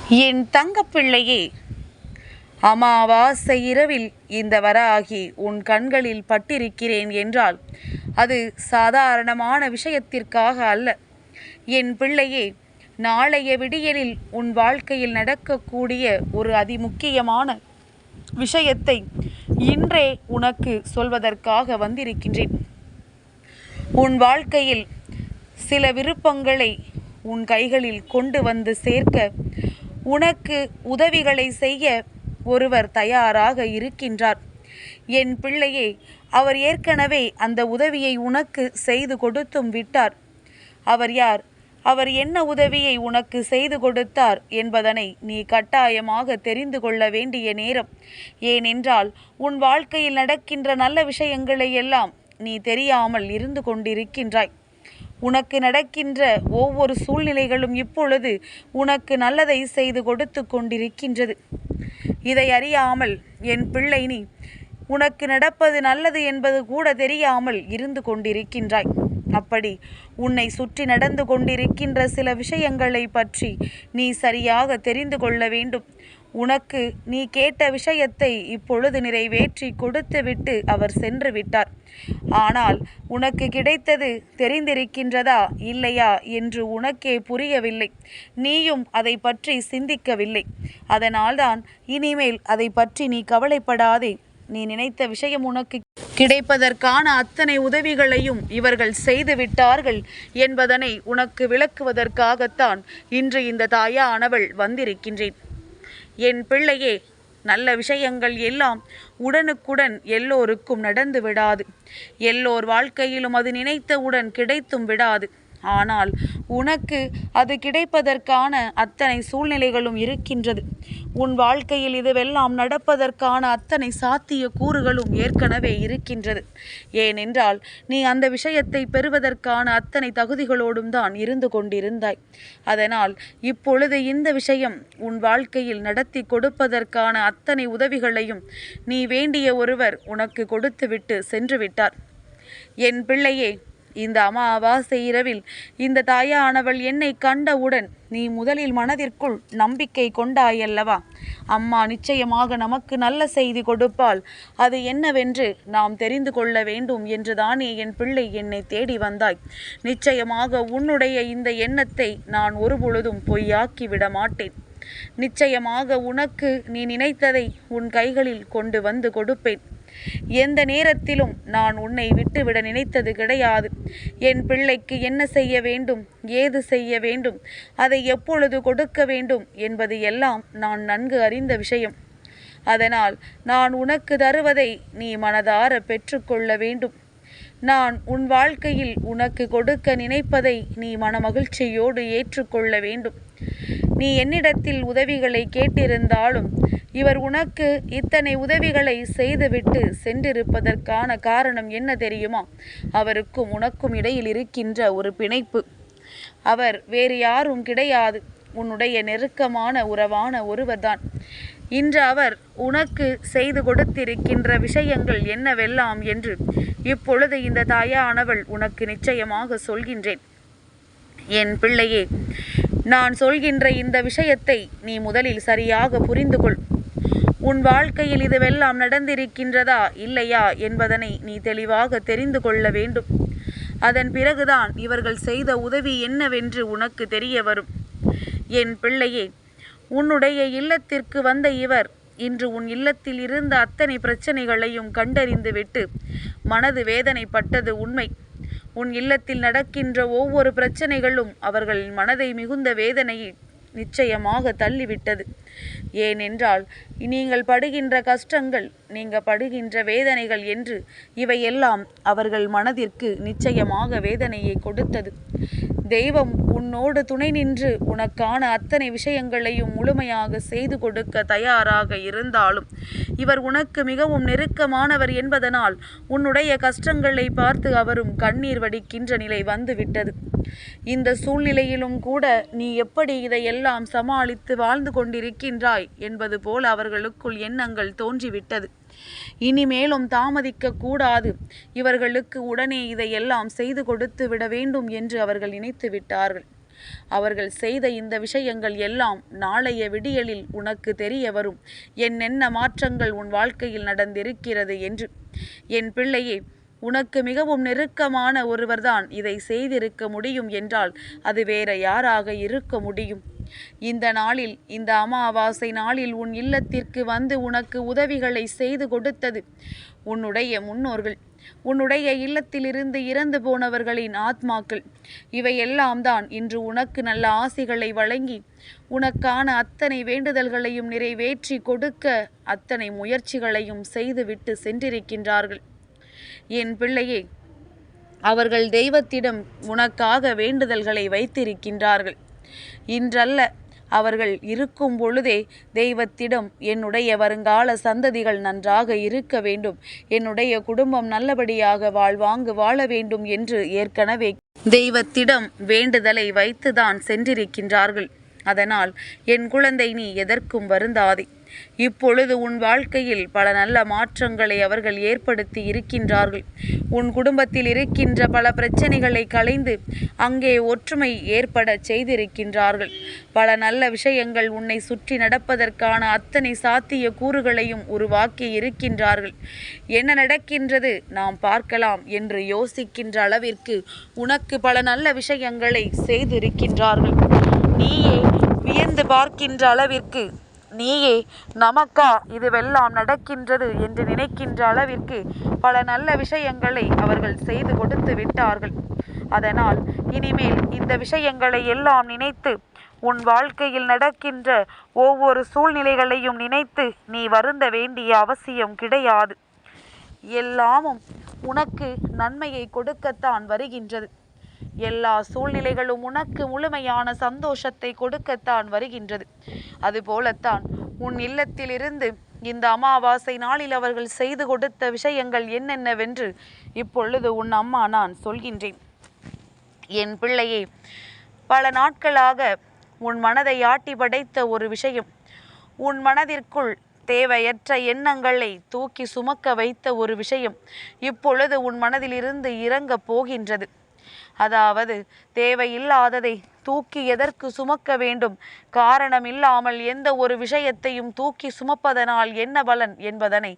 என் தங்கப்பிள்ளையே, அமாவாசை இரவில் இந்த வராகி உன் கண்களில் பட்டிருக்கிறேன் என்றால் அது சாதாரணமான விஷயத்திற்காக அல்ல. என் பிள்ளையே, நாளைய விடியலில் உன் வாழ்க்கையில் நடக்கக்கூடிய ஒரு அதிமுக்கியமான விஷயத்தை இன்றே உனக்கு சொல்வதற்காக வந்திருக்கின்றேன். உன் வாழ்க்கையில் சில விருப்பங்களை உன் கைகளில் கொண்டு வந்து சேர்க்க, உனக்கு உதவிகளை செய்ய ஒருவர் தயாராக இருக்கின்றார். என் பிள்ளையே, அவர் ஏற்கனவே அந்த உதவியை உனக்கு செய்து கொடுத்தும் விட்டார். அவர் யார்? அவர் என்ன உதவியை உனக்கு செய்து கொடுத்தார் என்பதனை நீ கட்டாயமாக தெரிந்து கொள்ள வேண்டிய நேரம். ஏனென்றால் உன் வாழ்க்கையில் நடக்கின்ற நல்ல விஷயங்களை எல்லாம் நீ தெரியாமல் இருந்து கொண்டிருக்கின்றாய். உனக்கு நடக்கின்ற ஒவ்வொரு சூழ்நிலைகளும் இப்பொழுது உனக்கு நல்லதை செய்து கொடுத்து கொண்டிருக்கின்றது. இதை அறியாமல் என் பிள்ளை, நீ உனக்கு நடப்பது நல்லது என்பது கூட தெரியாமல் இருந்து கொண்டிருக்கின்றாய். அப்படி உன்னை சுற்றி நடந்து கொண்டிருக்கின்ற சில விஷயங்களை பற்றி நீ சரியாக தெரிந்து கொள்ள வேண்டும். உனக்கு நீ கேட்ட விஷயத்தை இப்பொழுது நிறைவேற்றி கொடுத்துவிட்டு அவர் சென்று விட்டார். ஆனால் உனக்கு கிடைத்தது தெரிந்திருக்கின்றதா இல்லையா என்று உனக்கே புரியவில்லை. நீயும் அதை பற்றி சிந்திக்கவில்லை. அதனால்தான் இனிமேல் அதை பற்றி நீ கவலைப்படாதே. நீ நினைத்த விஷயம் உனக்கு கிடைப்பதற்கான அத்தனை உதவிகளையும் இவர்கள் செய்து விட்டார்கள் என்பதனை உனக்கு விளக்குவதற்காகத்தான் இன்று இந்த தாயானவள் வந்திருக்கின்றேன். என் பிள்ளையே, நல்ல விஷயங்கள் எல்லாம் உடனுக்குடன் எல்லோருக்கும் நடந்து விடாது. எல்லோர் வாழ்க்கையிலும் அது நினைத்தவுடன் கிடைத்தும் விடாது. ஆனால் உனக்கு அது கிடைப்பதற்கான அத்தனை சூழ்நிலைகளும் இருக்கின்றது. உன் வாழ்க்கையில் இதுவெல்லாம் நடப்பதற்கான அத்தனை சாத்திய கூறுகளும் ஏற்கனவே இருக்கின்றது. ஏனென்றால் நீ அந்த விஷயத்தை பெறுவதற்கான அத்தனை தகுதிகளோடும் தான் இருந்து கொண்டிருந்தாய். அதனால் இப்பொழுது இந்த விஷயம் உன் வாழ்க்கையில் நடத்தி கொடுப்பதற்கான அத்தனை உதவிகளையும் நீ வேண்டிய ஒருவர் உனக்கு கொடுத்துவிட்டு சென்று விட்டார். என் பிள்ளையே, இந்த அமாவாசை இரவில் இந்த தாயானவள் என்னை கண்டவுடன் நீ முதலில் மனதிற்குள் நம்பிக்கை கொண்டாயல்லவா? அம்மா நிச்சயமாக நமக்கு நல்ல செய்தி கொடுப்பாள், அது என்னவென்று நாம் தெரிந்து கொள்ள வேண்டும் என்றுதானே என் பிள்ளை என்னை தேடி வந்தாய். நிச்சயமாக உன்னுடைய இந்த எண்ணத்தை நான் ஒருபொழுதும் பொய்யாக்கி விட மாட்டேன். நிச்சயமாக உனக்கு நீ நினைத்ததை உன் கைகளில் கொண்டு வந்து கொடுப்பேன். எந்த நேரத்திலும் நான் உன்னை விட்டுவிட நினைத்தது கிடையாது. என் பிள்ளைக்கு என்ன செய்ய வேண்டும், ஏது செய்ய வேண்டும், அதை எப்பொழுது கொடுக்க வேண்டும் என்பது எல்லாம் நான் நன்கு அறிந்த விஷயம். அதனால் நான் உனக்கு தருவதை நீ மனதார பெற்றுக்கொள்ள வேண்டும். நான் உன் வாழ்க்கையில் உனக்கு கொடுக்க நினைப்பதை நீ மனமகிழ்ச்சியோடு ஏற்றுக்கொள்ள வேண்டும். நீ என்னிடத்தில் உதவிகளை கேட்டிருந்தாலும் இவர் உனக்கு இத்தனை உதவிகளை செய்துவிட்டு சென்றிருப்பதற்கான காரணம் என்ன தெரியுமா? அவருக்கும் உனக்கும் இடையில் இருக்கின்ற ஒரு பிணைப்பு. அவர் வேறு யாரும் கிடையாது, உன்னுடைய நெருக்கமான உறவான ஒருவர்தான். இன்று அவர் உனக்கு செய்து கொடுத்திருக்கின்ற விஷயங்கள் என்னவெல்லாம் என்று இப்பொழுது இந்த தாயானவள் உனக்கு நிச்சயமாக சொல்கின்றேன். என் பிள்ளையே, நான் சொல்கின்ற இந்த விஷயத்தை நீ முதலில் சரியாக புரிந்து கொள். உன் வாழ்க்கையில் இதுவெல்லாம் நடந்திருக்கின்றதா இல்லையா என்பதனை நீ தெளிவாக தெரிந்து கொள்ள வேண்டும். அதன் பிறகுதான் இவர்கள் செய்த உதவி என்னவென்று உனக்கு தெரிய வரும். என் பிள்ளையே, உன்னுடைய இல்லத்திற்கு வந்த இவர் இன்று உன் இல்லத்தில் இருந்த அத்தனை பிரச்சனைகளையும் கண்டறிந்துவிட்டு மனது வேதனைப்பட்டது உண்மை. உன் இல்லத்தில் நடக்கின்ற ஒவ்வொரு பிரச்சனைகளும் அவர்களின் மனதை மிகுந்த வேதனையை நிச்சயமாக தள்ளிவிட்டது. ஏனென்றால் நீங்கள் படுகின்ற கஷ்டங்கள், நீங்கள் படுகின்ற வேதனைகள் என்று இவையெல்லாம் அவர்கள் மனதிற்கு நிச்சயமாக வேதனையை கொடுத்தது. தெய்வம் உன்னோடு துணை நின்று உனக்கான அத்தனை விஷயங்களையும் முழுமையாக செய்து கொடுக்க தயாராக இருந்தாலும் இவர் உனக்கு மிகவும் நெருக்கமானவர் என்பதனால் உன்னுடைய கஷ்டங்களை பார்த்து அவரும் கண்ணீர் வடிக்கின்ற நிலை வந்துவிட்டது. இந்த சூழ்நிலையிலும் கூட நீ எப்படி இதையெல்லாம் சமாளித்து வாழ்ந்து கொண்டிருக்கின்றாய் என்பது போல் அவர்களுக்குள் எண்ணங்கள் தோன்றிவிட்டது. இனிமேலும் தாமதிக்க கூடாது, இவர்களுக்கு உடனே இதையெல்லாம் செய்து கொடுத்து விட வேண்டும் என்று அவர்கள் நினைத்து விட்டார்கள். அவர்கள் செய்த இந்த விஷயங்கள் எல்லாம் நாளைய விடியலில் உனக்கு தெரிய வரும் என்னென்ன மாற்றங்கள் உன் வாழ்க்கையில் நடந்திருக்கிறது என்று. என் பிள்ளையே, உனக்கு மிகவும் நெருக்கமான ஒருவர்தான் இதை செய்திருக்க முடியும் என்றால் அது வேற யாராக இருக்க முடியும்? இந்த நாளில், இந்த அமாவாசை நாளில் உன் இல்லத்திற்கு வந்து உனக்கு உதவிகளை செய்து கொடுத்தது உன்னுடைய முன்னோர்கள், உன்னுடைய இல்லத்திலிருந்து இறந்து போனவர்களின் ஆத்மாக்கள். இவையெல்லாம் தான் இன்று உனக்கு நல்ல ஆசிகளை வழங்கி உனக்கான அத்தனை வேண்டுதல்களையும் நிறைவேற்றி கொடுக்க அத்தனை முயற்சிகளையும் செய்துவிட்டு சென்றிருக்கின்றார்கள். என் பிள்ளையே, அவர்கள் தெய்வத்திடம் உனக்காக வேண்டுதல்களை வைத்திருக்கின்றார்கள். இன்றல்ல, அவர்கள் இருக்கும் பொழுதே தெய்வத்திடம் என்னுடைய வருங்கால சந்ததிகள் நன்றாக இருக்க வேண்டும், என்னுடைய குடும்பம் நல்லபடியாக வாழ்வாங்கு வாழ வேண்டும் என்று ஏற்கனவே தெய்வத்திடம் வேண்டுதலை வைத்துதான் சென்றிருக்கின்றார்கள். அதனால் என் குழந்தை, நீ எதற்கும் வருந்தாதே. இப்பொழுது உன் வாழ்க்கையில் பல நல்ல மாற்றங்களை அவர்கள் ஏற்படுத்தி இருக்கின்றார்கள். உன் குடும்பத்தில் இருக்கின்ற பல பிரச்சனைகளை களைந்து அங்கே ஒற்றுமை ஏற்பட செய்திருக்கின்றார்கள். பல நல்ல விஷயங்கள் உன்னை சுற்றி நடப்பதற்கான அத்தனை சாத்திய கூறுகளையும் உருவாக்கி இருக்கின்றார்கள். என்ன நடக்கின்றது, நாம் பார்க்கலாம் என்று யோசிக்கின்ற அளவிற்கு உனக்கு பல நல்ல விஷயங்களை செய்திருக்கின்றார்கள். நீயே வியந்து பார்க்கின்ற அளவிற்கு, நீயே நமக்கா இதுவெல்லாம் நடக்கின்றது என்று நினைக்கின்ற அளவிற்கு பல நல்ல விஷயங்களை அவர்கள் செய்து கொடுத்து விட்டார்கள். அதனால் இனிமேல் இந்த விஷயங்களை எல்லாம் நினைத்து உன் வாழ்க்கையில் நடக்கின்ற ஒவ்வொரு சூழ்நிலைகளையும் நினைத்து நீ வருந்த வேண்டிய அவசியம் கிடையாது. எல்லாமும் உனக்கு நன்மையை கொடுக்கத்தான் வருகின்றது. எல்லா சூழ்நிலைகளும் உனக்கு முழுமையான சந்தோஷத்தை கொடுக்கத்தான் வருகின்றது. அதுபோலத்தான் உன் இல்லத்திலிருந்து இந்த அமாவாசை நாளில் அவர்கள் செய்து கொடுத்த விஷயங்கள் என்னென்னவென்று இப்பொழுது உன் அம்மா நான் சொல்கின்றேன். என் பிள்ளையே, பல நாட்களாக உன் மனதை ஆட்டி படைத்த ஒரு விஷயம், உன் மனதிற்குள் தேவையற்ற எண்ணங்களை தூக்கி சுமக்க வைத்த ஒரு விஷயம் இப்பொழுது உன் மனதிலிருந்து இறங்கப் போகின்றது. அதாவது, தேவையில்லாததை தூக்கி எதற்கு சுமக்க வேண்டும்? காரணம் இல்லாமல் எந்த ஒரு விஷயத்தையும் தூக்கி சுமப்பதனால் என்ன பலன் என்பதனை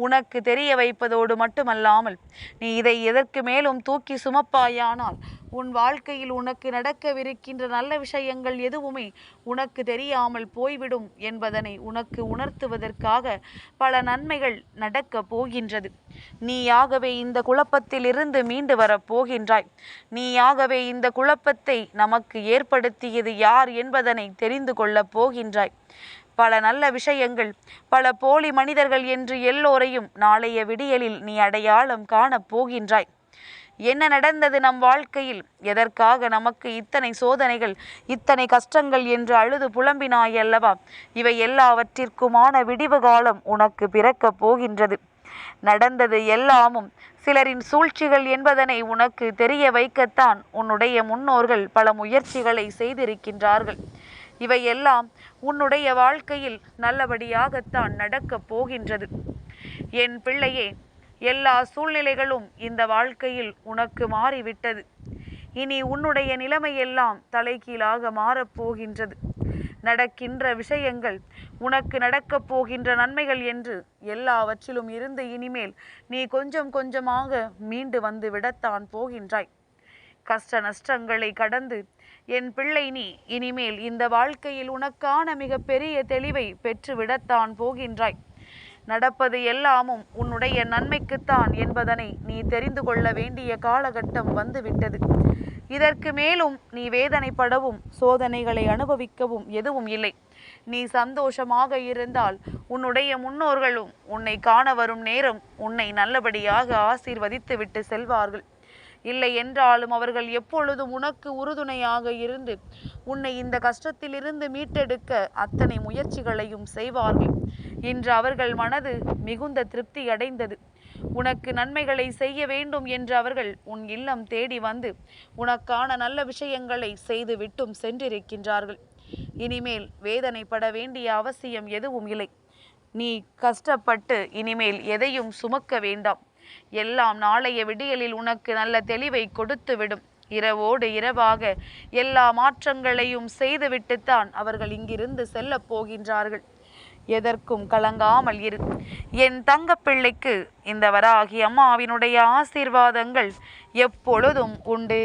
உனக்கு தெரிய வைப்பதோடு மட்டுமல்லாமல், நீ இதை எதற்கு மேலும் தூக்கி சுமப்பாயானால் உன் வாழ்க்கையில் உனக்கு நடக்கவிருக்கின்ற நல்ல விஷயங்கள் எதுவுமே உனக்கு தெரியாமல் போய்விடும் என்பதனை உனக்கு உணர்த்துவதற்காக பல நன்மைகள் நடக்கப் போகின்றது. நீயாகவே இந்த குழப்பத்தில் இருந்து மீண்டு வரப் போகின்றாய். நீயாகவே இந்த குழப்பத்தை நமக்கு ஏற்படுத்தியது யார் என்பதனை தெரிந்து கொள்ளப் போகின்றாய். பல நல்ல விஷயங்கள், பல போலி மனிதர்கள் என்று எல்லோரையும் நாளைய விடியலில் நீ அடையாளம் காணப் போகின்றாய். என்ன நடந்தது நம் வாழ்க்கையில், எதற்காக நமக்கு இத்தனை சோதனைகள், இத்தனை கஷ்டங்கள் என்று அழுது புலம்பினாய் அல்லவா? இவை எல்லாவற்றிற்குமான விடிவு காலம் உனக்கு பிறக்கப் போகின்றது. நடந்தது எல்லாமும் சிலரின் சூழ்ச்சிகள் என்பதனை உனக்கு தெரிய வைக்கத்தான் உன்னுடைய முன்னோர்கள் பல முயற்சிகளை செய்திருக்கின்றார்கள். இவையெல்லாம் உன்னுடைய வாழ்க்கையில் நல்லபடியாகத்தான் நடக்கப் போகின்றது. என் பிள்ளையே, எல்லா சூழ்நிலைகளும் இந்த வாழ்க்கையில் உனக்கு மாறிவிட்டது. இனி உன்னுடைய நிலைமையெல்லாம் தலைகீழாக மாறப்போகின்றது. நடக்கின்ற விஷயங்கள், உனக்கு நடக்கப் போகின்ற நன்மைகள் என்று எல்லாவற்றிலும் இருந்து இனிமேல் நீ கொஞ்சம் கொஞ்சமாக மீண்டு வந்து விடத்தான் போகின்றாய். கஷ்ட நஷ்டங்களை கடந்து என் பிள்ளை, நீ இனிமேல் இந்த வாழ்க்கையில் உனக்கான மிக பெரிய தெளிவை பெற்று விடத்தான் போகின்றாய். நடப்பது எல்லாமும் உன்னுடைய நன்மைக்குத்தான் என்பதனை நீ தெரிந்து கொள்ள வேண்டிய காலகட்டம் வந்துவிட்டது. இதற்கு மேலும் நீ வேதனைப்படவும் சோதனைகளை அனுபவிக்கவும் எதுவும் இல்லை. நீ சந்தோஷமாக இருந்தால் உன்னுடைய முன்னோர்களும் உன்னை காண வரும் நேரம் உன்னை நல்லபடியாக ஆசீர்வதித்து விட்டு செல்வார்கள். இல்லை என்றாலும் அவர்கள் எப்பொழுதும் உனக்கு உறுதுணையாக இருந்து உன்னை இந்த கஷ்டத்திலிருந்து மீட்டெடுக்க அத்தனை முயற்சிகளையும் செய்வார்கள். இன்று அவர்கள் மனது மிகுந்த திருப்தி அடைந்தது. உனக்கு நன்மைகளை செய்ய வேண்டும் என்று அவர்கள் உன் இல்லம் தேடி வந்து உனக்கான நல்ல விஷயங்களை செய்து விட்டும் சென்றிருக்கின்றார்கள். இனிமேல் வேதனைப்பட வேண்டிய அவசியம் எதுவும் இல்லை. நீ கஷ்டப்பட்டு இனிமேல் எதையும் சுமக்க வேண்டாம். எல்லாம் நாளைய விடியலில் உனக்கு நல்ல தெளிவை கொடுத்து விடும். இரவோடு இரவாக எல்லா மாற்றங்களையும் செய்துவிட்டுத்தான் அவர்கள் இங்கிருந்து செல்லப் போகின்றார்கள். எதற்கும் கலங்காமல் இரு. என் தங்கப்பிள்ளைக்கு இந்த வராகி அம்மாவினுடைய ஆசீர்வாதங்கள் எப்பொழுதும் உண்டு.